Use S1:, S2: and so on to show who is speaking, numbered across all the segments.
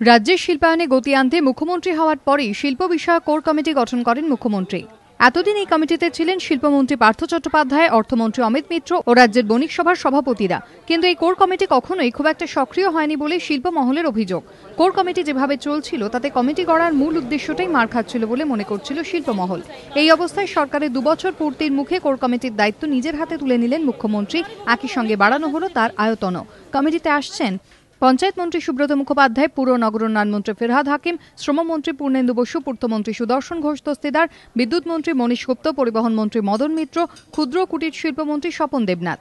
S1: রাজ্যের শিল্পায়নে গতি আনতে মুখ্যমন্ত্রী হওয়ার পরেই শিল্প বিষয়ক কোর কমিটি গঠন করেন মুখ্যমন্ত্রী। এতদিন এই কমিটিতে ছিলেন শিল্পমন্ত্রী পার্থ চট্টোপাধ্যায়, অর্থমন্ত্রী অমিত মিত্র ও রাজ্যের বণিক সভার সভাপতিরা। কিন্তু এই কোর কমিটি কখনোই খুব একটা সক্রিয় হয়নি বলে শিল্প মহলের অভিযোগ। কোর কমিটি যেভাবে চলছিল তাতে কমিটি গড়ার মূল উদ্দেশ্যটাই মার খাচ্ছিল বলে মনে করছিল শিল্পমহল। এই অবস্থায় সরকারের 2 বছর পূর্তির মুখে কোর কমিটির দায়িত্ব নিজের হাতে তুলে নিলেন মুখ্যমন্ত্রী। একই সঙ্গে বাড়ানো হলো তার আয়তনও। কমিটিতে আসছেন পঞ্চায়েত মন্ত্রী সুব্রত মুখোপাধ্যায়, পুর নগর উন্নয়ন মন্ত্রী ফিরহাদ হাকিম, শ্রমমন্ত্রী পূর্ণেন্দু বসু, পূর্তমন্ত্রী সুদর্শন ঘোষ দস্তিদার, বিদ্যুৎ মন্ত্রী মনীশ গুপ্ত, পরিবহন মন্ত্রী মদন মিত্র, ক্ষুদ্র কুটির শিল্পমন্ত্রী স্বপন দেবনাথ।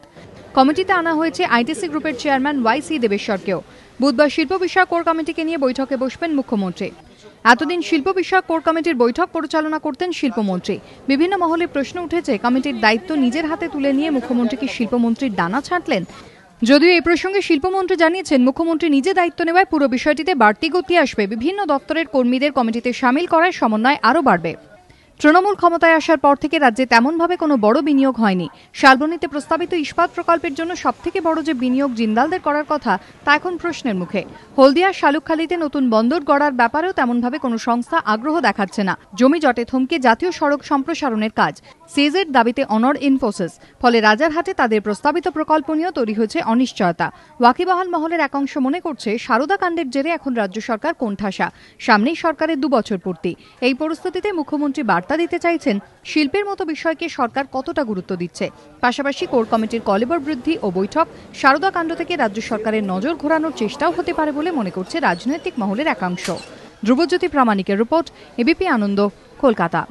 S1: কমিটিতে আনা হয়েছে আইটিসি গ্রুপের চেয়ারম্যান ওয়াইসি দেবেশ্বরকেও। বুধবার শিল্প বিষয়ক কোর কমিটিকে নিয়ে বৈঠকে বসবেন মুখ্যমন্ত্রী। এতদিন শিল্প বিষয়ক কোর কমিটির বৈঠক পরিচালনা করতেন শিল্পমন্ত্রী। বিভিন্ন মহলে প্রশ্ন উঠেছে, কমিটির দায়িত্ব নিজের হাতে তুলে নিয়ে মুখ্যমন্ত্রী কি শিল্পমন্ত্রীর ডানা ছাঁটলেন? যদিও এই প্রসঙ্গে শিল্পমন্ত্রী জানিয়েছেন, মুখ্যমন্ত্রী নিজে দায়িত্ব নেওয়ায় পুরো বিষয়টিতে বাড়তি গতি আসবে। বিভিন্ন দপ্তরের কর্মীদের কমিটিতে সামিল করায় সমন্বয় আরও বাড়বে। তৃণমূল ক্ষমতায় আসার পর থেকে রাজ্যে তেমনভাবে কোনো বড় বিনিয়োগ হয়নি। শালবনীতে প্রস্তাবিত ইস্পাত প্রকল্পের জন্য সবথেকে বড় যে বিনিয়োগ জিন্দালদের করার কথা তা এখন প্রশ্নের মুখে। হলদিয়ার শালুকখালীতে নতুন বন্দর গড়ার ব্যাপারেও তেমনভাবে কোনো সংস্থা আগ্রহ দেখাচ্ছে না। জমি জটে থমকে জাতীয় সড়ক সম্প্রসারণের কাজ। সেজের দাবিতে অনড় ইনফোসিস। ফলে রাজারহাটে তাদের প্রস্তাবিত প্রকল্প নিয়েও তৈরি হয়েছে অনিশ্চয়তা। ওয়াকিবহাল মহলের একাংশ মনে করছে, সারদা কাণ্ডের জেরে এখন রাজ্য সরকার কোণঠাসা। সামনেই সরকারের 2 বছর পূর্তি। এই পরিস্থিতিতে মুখ্যমন্ত্রী বার্তা দিতে চাইছেন শিল্পের মতো বিষয়কে সরকার কতটা গুরুত্ব দিচ্ছে। পাশাপাশি কোর কমিটির কলেবর বৃদ্ধি ও বৈঠক সারদা কাণ্ড থেকে রাজ্য সরকারের নজর ঘোরানোর চেষ্টাও হতে পারে বলে মনে করছে রাজনৈতিক মহলের একাংশ। ধ্রুবজ্যোতি প্রামাণিকের রিপোর্ট, এবিপি আনন্দ, কলকাতা।